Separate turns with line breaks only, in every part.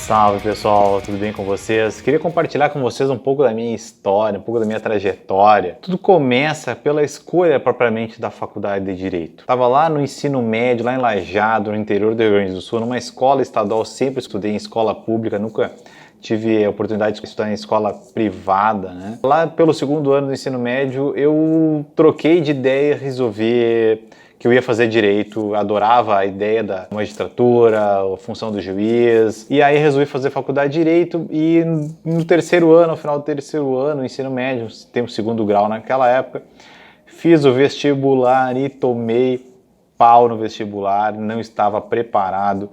Salve pessoal, tudo bem com vocês? Queria compartilhar com vocês um pouco da minha história, um pouco da minha trajetória. Tudo começa pela escolha propriamente da faculdade de Direito. Estava lá no ensino médio, lá em Lajeado, no interior do Rio Grande do Sul, numa escola estadual, sempre estudei em escola pública, nunca tive a oportunidade de estudar em escola privada, né? Lá pelo segundo ano do ensino médio, eu troquei de ideia e resolvi que eu ia fazer direito, adorava a ideia da magistratura, a função do juiz, e aí resolvi fazer faculdade de direito e no terceiro ano, ao final do terceiro ano, ensino médio, tempo segundo grau naquela época, fiz o vestibular e tomei pau no vestibular, não estava preparado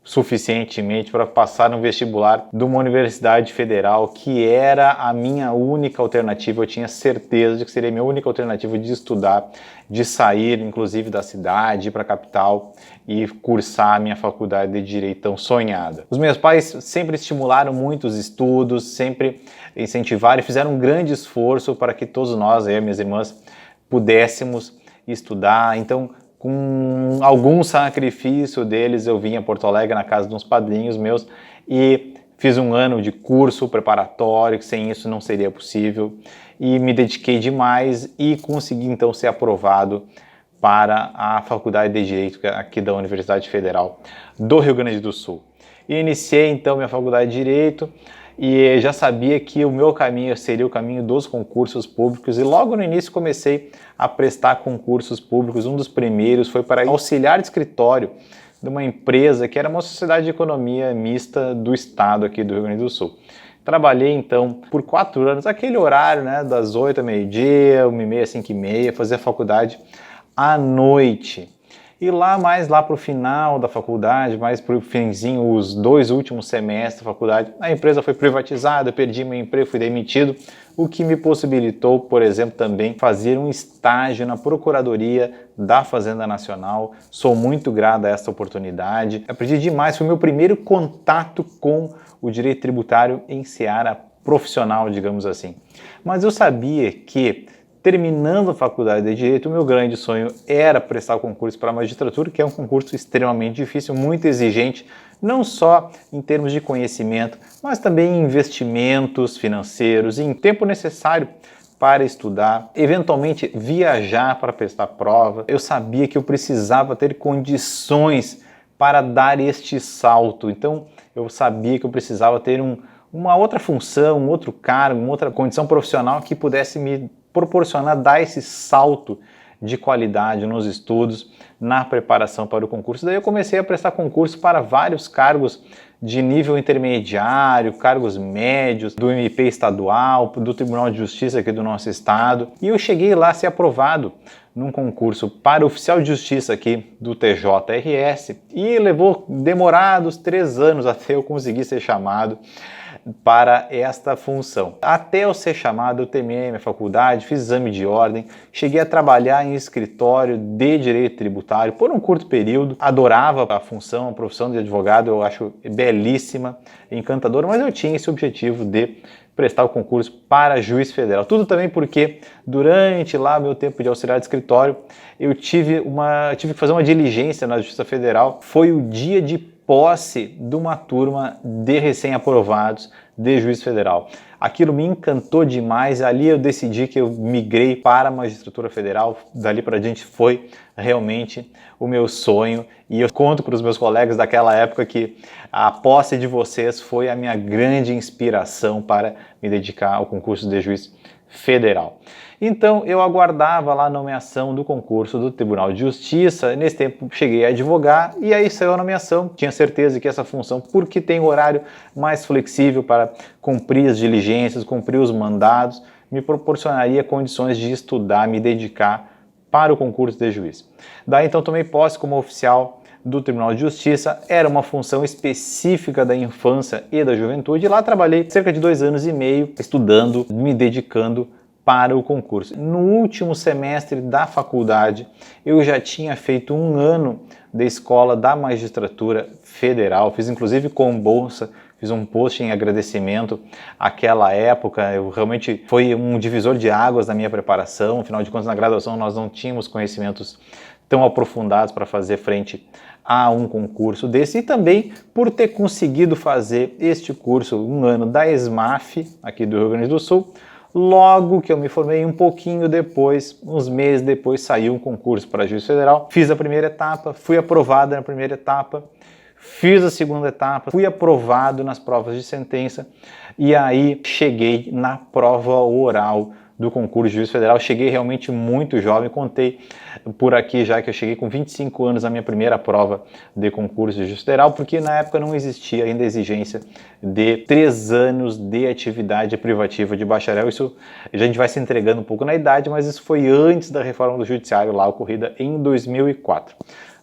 suficientemente para passar no vestibular de uma universidade federal que era a minha única alternativa. Eu tinha certeza de que seria a minha única alternativa de estudar, de sair inclusive da cidade, ir para a capital e cursar a minha faculdade de Direito tão sonhada. Os meus pais sempre estimularam muito os estudos, sempre incentivaram e fizeram um grande esforço para que todos nós, eu e minhas irmãs, pudéssemos estudar. Então, com algum sacrifício deles, eu vim a Porto Alegre na casa de uns padrinhos meus e fiz um ano de curso preparatório, que sem isso não seria possível, e me dediquei demais e consegui então ser aprovado para a Faculdade de Direito aqui da Universidade Federal do Rio Grande do Sul. E iniciei então minha faculdade de Direito e já sabia que o meu caminho seria o caminho dos concursos públicos e logo no início comecei a prestar concursos públicos. Um dos primeiros foi para auxiliar de escritório de uma empresa que era uma sociedade de economia mista do estado aqui do Rio Grande do Sul. Trabalhei então por 4 anos, aquele horário, né, das 8 ao meio-dia, 1h30, 5h30, fazia faculdade à noite. E mais lá para o final da faculdade, mais para o finzinho, os 2 últimos semestres da faculdade, a empresa foi privatizada, eu perdi meu emprego, fui demitido, o que me possibilitou, por exemplo, também fazer um estágio na Procuradoria da Fazenda Nacional. Sou muito grato a essa oportunidade. Aprendi demais, foi o meu primeiro contato com o direito tributário em seara profissional, digamos assim. Mas eu sabia que terminando a faculdade de Direito, o meu grande sonho era prestar o concurso para a magistratura, que é um concurso extremamente difícil, muito exigente, não só em termos de conhecimento, mas também em investimentos financeiros e em tempo necessário para estudar, eventualmente viajar para prestar prova. Eu sabia que eu precisava ter condições para dar este salto, então eu sabia que eu precisava ter uma outra função, um outro cargo, uma outra condição profissional que pudesse me proporcionar dar esse salto de qualidade nos estudos, na preparação para o concurso. Daí eu comecei a prestar concurso para vários cargos de nível intermediário, cargos médios, do MP estadual, do Tribunal de Justiça aqui do nosso estado. E eu cheguei lá a ser aprovado num concurso para oficial de justiça aqui do TJRS e levou demorados 3 anos até eu conseguir ser chamado para esta função. Até eu ser chamado, eu terminei minha faculdade, fiz exame de ordem, cheguei a trabalhar em escritório de direito tributário por um curto período, adorava a função, a profissão de advogado, eu acho belíssima, encantadora, mas eu tinha esse objetivo de prestar o concurso para juiz federal. Tudo também porque durante lá meu tempo de auxiliar de escritório, eu tive que fazer uma diligência na Justiça Federal. Foi o dia de posse de uma turma de recém-aprovados de juiz federal. Aquilo me encantou demais, ali eu decidi que eu migrei para a magistratura federal, dali para diante foi realmente o meu sonho e eu conto para os meus colegas daquela época que a posse de vocês foi a minha grande inspiração para me dedicar ao concurso de juiz federal. Então eu aguardava lá a nomeação do concurso do Tribunal de Justiça. Nesse tempo cheguei a advogar e aí saiu a nomeação. Tinha certeza que essa função, porque tem horário mais flexível para cumprir as diligências, cumprir os mandados, me proporcionaria condições de estudar, me dedicar para o concurso de juiz. Daí então tomei posse como oficial do Tribunal de Justiça, era uma função específica da infância e da juventude. Lá trabalhei cerca de 2 anos e meio estudando, me dedicando para o concurso. No último semestre da faculdade, eu já tinha feito 1 ano de escola da magistratura federal, fiz inclusive com bolsa, fiz um post em agradecimento àquela época. Eu realmente foi um divisor de águas na minha preparação, afinal de contas na graduação nós não tínhamos conhecimentos tão aprofundados para fazer frente a um concurso desse, e também por ter conseguido fazer este curso um ano da ESMAF, aqui do Rio Grande do Sul. Logo que eu me formei, um pouquinho depois, uns meses depois, saiu um concurso para juiz federal. Fiz a primeira etapa, fui aprovado na primeira etapa, fiz a segunda etapa, fui aprovado nas provas de sentença e aí cheguei na prova oral do concurso de juiz federal. Cheguei realmente muito jovem, contei por aqui já que eu cheguei com 25 anos na minha primeira prova de concurso de juiz federal, porque na época não existia ainda a exigência de 3 anos de atividade privativa de bacharel. Isso a gente vai se entregando um pouco na idade, mas isso foi antes da reforma do judiciário lá ocorrida em 2004.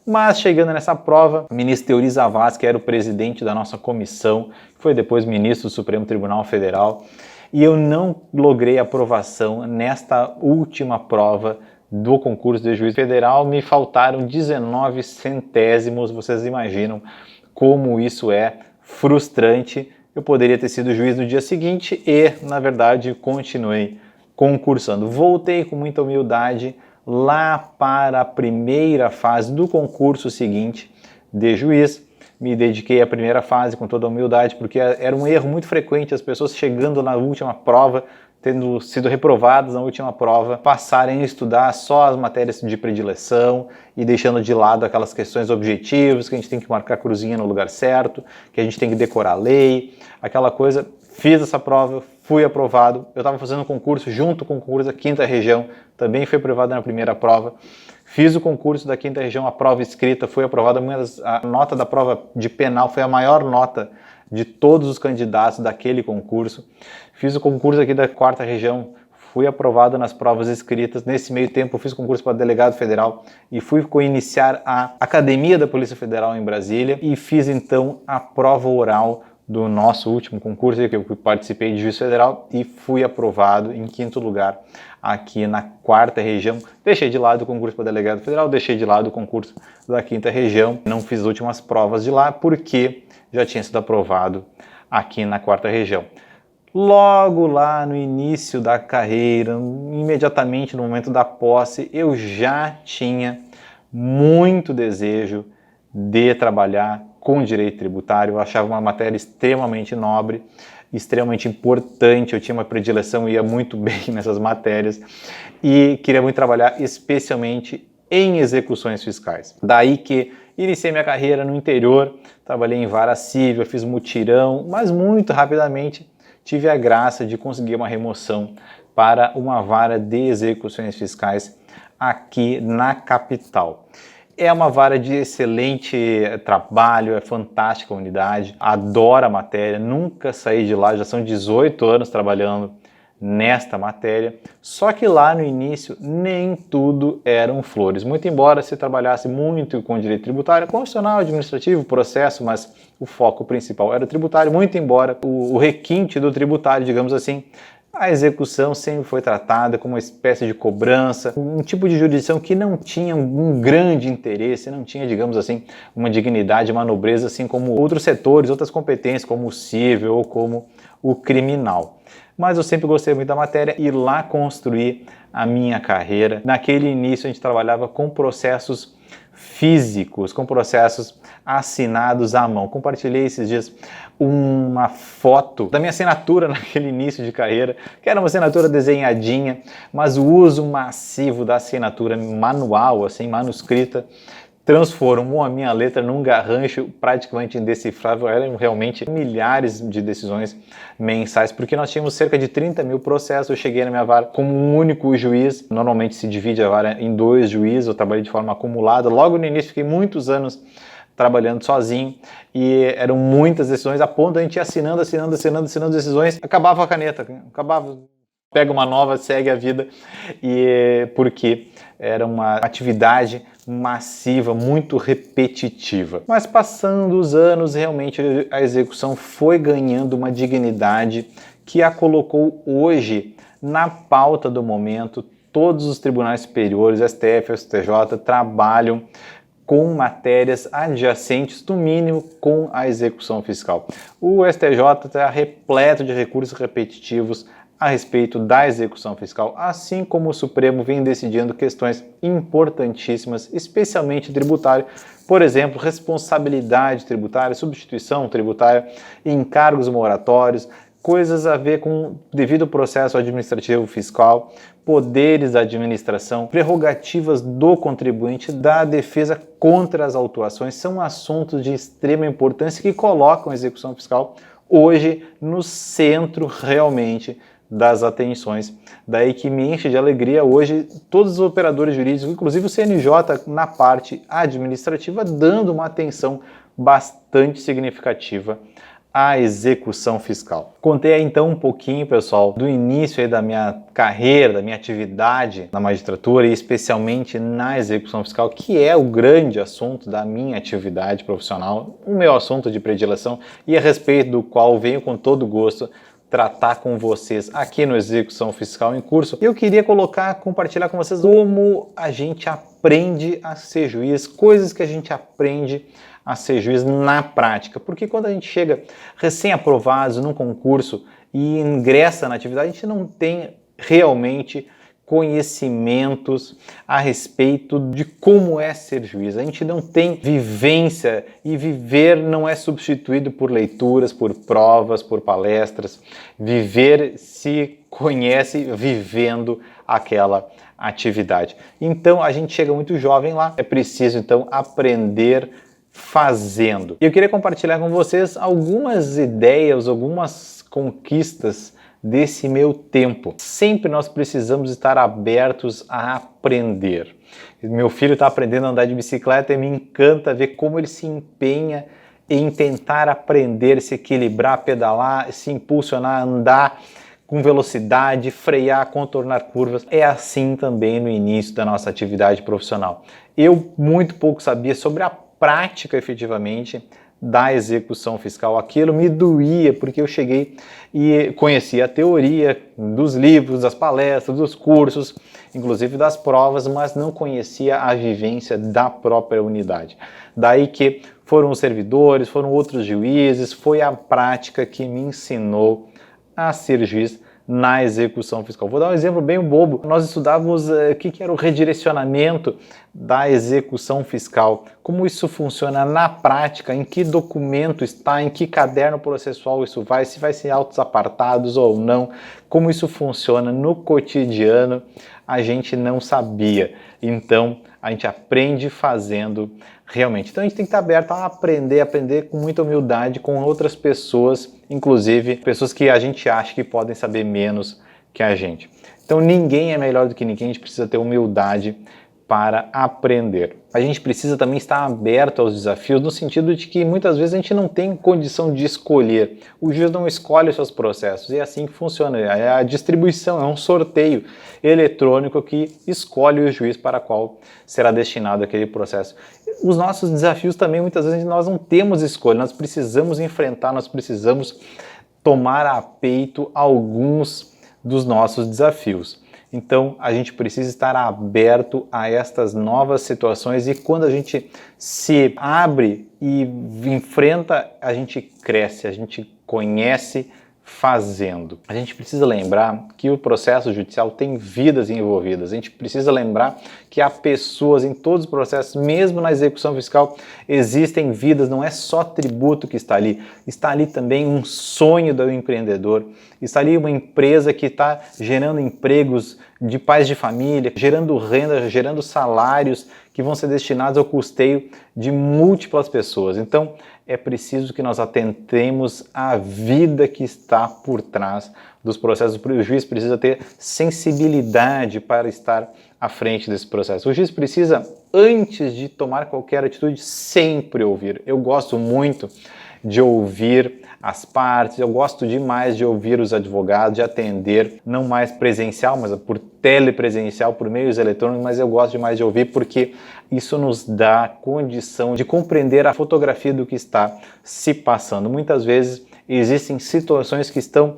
Mas chegando nessa prova, o ministro Teori Zavascki, que era o presidente da nossa comissão, que foi depois ministro do Supremo Tribunal Federal, e eu não logrei aprovação nesta última prova do concurso de juiz federal. Me faltaram 19 centésimos, vocês imaginam como isso é frustrante. Eu poderia ter sido juiz no dia seguinte e, na verdade, continuei concursando. Voltei com muita humildade lá para a primeira fase do concurso seguinte de juiz. Me dediquei à primeira fase com toda a humildade, porque era um erro muito frequente as pessoas chegando na última prova, tendo sido reprovadas na última prova, passarem a estudar só as matérias de predileção e deixando de lado aquelas questões objetivas, que a gente tem que marcar a cruzinha no lugar certo, que a gente tem que decorar a lei, aquela coisa. Fiz essa prova, fui aprovado. Eu estava fazendo um concurso junto com o concurso da 5ª Região, também fui aprovado na primeira prova. Fiz o concurso da 5ª Região, a prova escrita, foi aprovada. A nota da prova de penal foi a maior nota de todos os candidatos daquele concurso. Fiz o concurso aqui da 4ª Região, fui aprovado nas provas escritas. Nesse meio tempo, eu fiz concurso para delegado federal e fui iniciar a Academia da Polícia Federal em Brasília e fiz então a prova oral do nosso último concurso, que eu participei de juiz federal, e fui aprovado em 5º lugar aqui na 4ª Região. Deixei de lado o concurso para delegado federal, deixei de lado o concurso da 5ª Região, não fiz as últimas provas de lá porque já tinha sido aprovado aqui na 4ª Região. Logo lá no início da carreira, imediatamente no momento da posse, eu já tinha muito desejo de trabalhar com direito tributário. Eu achava uma matéria extremamente nobre, extremamente importante. Eu tinha uma predileção e ia muito bem nessas matérias e queria muito trabalhar especialmente em execuções fiscais. Daí que iniciei minha carreira no interior, trabalhei em vara civil, fiz mutirão, mas muito rapidamente tive a graça de conseguir uma remoção para uma vara de execuções fiscais aqui na capital. É uma vara de excelente trabalho, é fantástica a unidade, adoro a matéria, nunca saí de lá, já são 18 anos trabalhando nesta matéria, só que lá no início nem tudo eram flores, muito embora se trabalhasse muito com direito tributário, constitucional, administrativo, processo, mas o foco principal era o tributário, muito embora o requinte do tributário, digamos assim, a execução sempre foi tratada como uma espécie de cobrança, um tipo de jurisdição que não tinha um grande interesse, não tinha, digamos assim, uma dignidade, uma nobreza, assim como outros setores, outras competências, como o civil ou como o criminal. Mas eu sempre gostei muito da matéria e lá construí a minha carreira. Naquele início a gente trabalhava com processos físicos, com processos assinados à mão. Compartilhei esses dias uma foto da minha assinatura naquele início de carreira, que era uma assinatura desenhadinha, mas o uso massivo da assinatura manual, assim, manuscrita, transformou a minha letra num garrancho praticamente indecifrável. Eram realmente milhares de decisões mensais, porque nós tínhamos cerca de 30 mil processos. Eu cheguei na minha vara como um único juiz. Normalmente se divide a vara em 2 juízes, eu trabalhei de forma acumulada. Logo no início fiquei muitos anos trabalhando sozinho e eram muitas decisões, a ponto de a gente ir assinando decisões, acabava a caneta, pega uma nova, segue a vida, e porque era uma atividade massiva, muito repetitiva. Mas passando os anos, realmente a execução foi ganhando uma dignidade que a colocou hoje na pauta do momento. Todos os tribunais superiores, STF, STJ, trabalham com matérias adjacentes, no mínimo, com a execução fiscal. O STJ está repleto de recursos repetitivos a respeito da execução fiscal, assim como o Supremo vem decidindo questões importantíssimas, especialmente tributária, por exemplo, responsabilidade tributária, substituição tributária, encargos moratórios, coisas a ver com devido processo administrativo fiscal, poderes da administração, prerrogativas do contribuinte, da defesa contra as autuações, são assuntos de extrema importância que colocam a execução fiscal hoje no centro realmente das atenções. Daí que me enche de alegria hoje todos os operadores jurídicos, inclusive o CNJ na parte administrativa, dando uma atenção bastante significativa à execução fiscal. Contei aí então um pouquinho, pessoal, do início aí da minha carreira, da minha atividade na magistratura e especialmente na execução fiscal, que é o grande assunto da minha atividade profissional, o meu assunto de predileção e a respeito do qual venho com todo gosto tratar com vocês aqui no Execução Fiscal em Curso. Eu queria compartilhar com vocês como a gente aprende a ser juiz, coisas que a gente aprende a ser juiz na prática. Porque quando a gente chega recém-aprovado num concurso e ingressa na atividade, a gente não tem realmente conhecimentos a respeito de como é ser juiz. A gente não tem vivência e viver não é substituído por leituras, por provas, por palestras. Viver se conhece vivendo aquela atividade. Então a gente chega muito jovem lá, é preciso então aprender fazendo. E eu queria compartilhar com vocês algumas ideias, algumas conquistas desse meu tempo. Sempre nós precisamos estar abertos a aprender. Meu filho está aprendendo a andar de bicicleta e me encanta ver como ele se empenha em tentar aprender, se equilibrar, pedalar, se impulsionar, andar com velocidade, frear, contornar curvas. É assim também no início da nossa atividade profissional. Eu muito pouco sabia sobre a prática efetivamente da execução fiscal. Aquilo me doía porque eu cheguei e conhecia a teoria dos livros, das palestras, dos cursos, inclusive das provas, mas não conhecia a vivência da própria unidade. Daí que foram os servidores, foram outros juízes, foi a prática que me ensinou a ser juiz na execução fiscal. Vou dar um exemplo bem bobo. Nós estudávamos o que era o redirecionamento da execução fiscal, como isso funciona na prática, em que documento está, em que caderno processual isso vai, se vai ser autos apartados ou não, como isso funciona no cotidiano, a gente não sabia. Então, a gente aprende fazendo realmente. Então, a gente tem que estar aberto a aprender com muita humildade com outras pessoas, inclusive pessoas que a gente acha que podem saber menos que a gente. Então, ninguém é melhor do que ninguém, a gente precisa ter humildade para aprender. A gente precisa também estar aberto aos desafios, no sentido de que muitas vezes a gente não tem condição de escolher. O juiz não escolhe os seus processos, e é assim que funciona. É a distribuição, é um sorteio eletrônico que escolhe o juiz para qual será destinado aquele processo. Os nossos desafios também, muitas vezes, nós não temos escolha, nós precisamos enfrentar, nós precisamos tomar a peito alguns dos nossos desafios. Então, a gente precisa estar aberto a estas novas situações e quando a gente se abre e enfrenta, a gente cresce, a gente conhece fazendo. A gente precisa lembrar que o processo judicial tem vidas envolvidas. A gente precisa lembrar que há pessoas em todos os processos, mesmo na execução fiscal, existem vidas, não é só tributo que está ali também um sonho do empreendedor, está ali uma empresa que está gerando empregos de pais de família, gerando renda, gerando salários que vão ser destinados ao custeio de múltiplas pessoas. Então, é preciso que nós atentemos à vida que está por trás dos processos. O juiz precisa ter sensibilidade para estar à frente desse processo. O juiz precisa, antes de tomar qualquer atitude, sempre ouvir. Eu gosto muito de ouvir as partes, eu gosto demais de ouvir os advogados, de atender, não mais presencial, mas por telepresencial, por meios eletrônicos, mas eu gosto demais de ouvir porque isso nos dá condição de compreender a fotografia do que está se passando. Muitas vezes existem situações que estão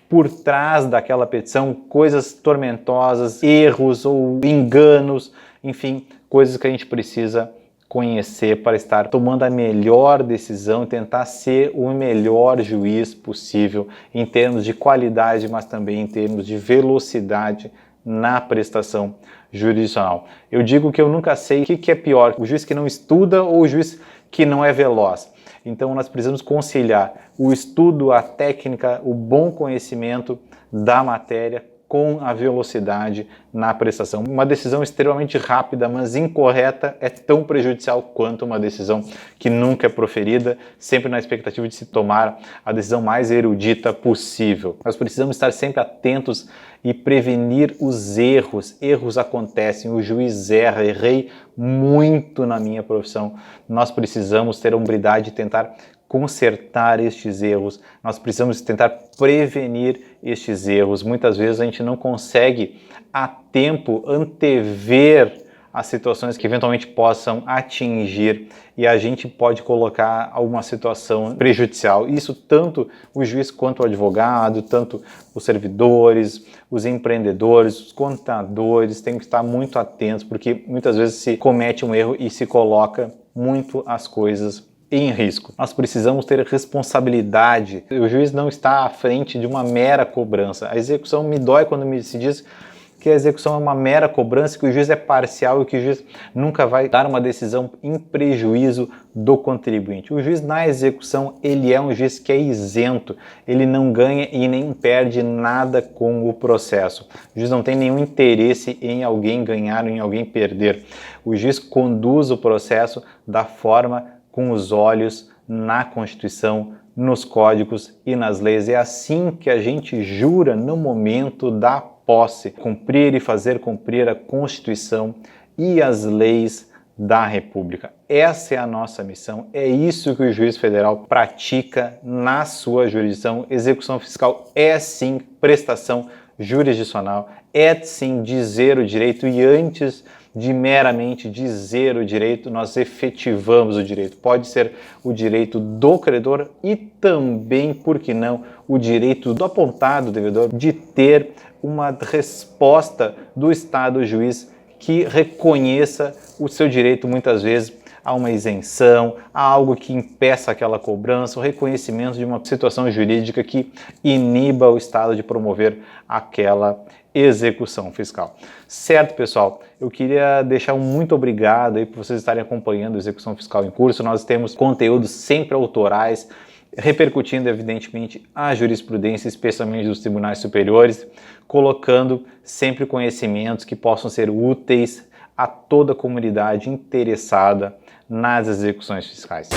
por trás daquela petição, coisas tormentosas, erros ou enganos, enfim, coisas que a gente precisa conhecer, para estar tomando a melhor decisão e tentar ser o melhor juiz possível em termos de qualidade, mas também em termos de velocidade na prestação jurisdicional. Eu digo que eu nunca sei o que é pior, o juiz que não estuda ou o juiz que não é veloz. Então nós precisamos conciliar o estudo, a técnica, o bom conhecimento da matéria com a velocidade na prestação. Uma decisão extremamente rápida, mas incorreta, é tão prejudicial quanto uma decisão que nunca é proferida, sempre na expectativa de se tomar a decisão mais erudita possível. Nós precisamos estar sempre atentos e prevenir os erros. Erros acontecem, o juiz erra, errei muito na minha profissão. Nós precisamos ter a hombridade de tentar consertar estes erros, nós precisamos tentar prevenir estes erros. Muitas vezes a gente não consegue a tempo antever as situações que eventualmente possam atingir e a gente pode colocar alguma situação prejudicial. Isso tanto o juiz quanto o advogado, tanto os servidores, os empreendedores, os contadores têm que estar muito atentos, porque muitas vezes se comete um erro e se coloca muito as coisas em risco. Nós precisamos ter responsabilidade. O juiz não está à frente de uma mera cobrança. A execução me dói quando se diz que a execução é uma mera cobrança, que o juiz é parcial e que o juiz nunca vai dar uma decisão em prejuízo do contribuinte. O juiz na execução, ele é um juiz que é isento, ele não ganha e nem perde nada com o processo. O juiz não tem nenhum interesse em alguém ganhar ou em alguém perder. O juiz conduz o processo da forma com os olhos na Constituição, nos códigos e nas leis. É assim que a gente jura no momento da posse, cumprir e fazer cumprir a Constituição e as leis da República. Essa é a nossa missão, é isso que o juiz federal pratica na sua jurisdição. Execução fiscal é sim prestação jurisdicional, é sim dizer o direito e antes de meramente dizer o direito, nós efetivamos o direito. Pode ser o direito do credor e também, por que não, o direito do apontado devedor de ter uma resposta do Estado juiz que reconheça o seu direito, muitas vezes, a uma isenção, a algo que impeça aquela cobrança, o reconhecimento de uma situação jurídica que iniba o Estado de promover aquela execução fiscal. Certo, pessoal? Eu queria deixar um muito obrigado aí por vocês estarem acompanhando a Execução Fiscal em Curso. Nós temos conteúdos sempre autorais, repercutindo, evidentemente, a jurisprudência, especialmente dos tribunais superiores, colocando sempre conhecimentos que possam ser úteis a toda a comunidade interessada nas execuções fiscais.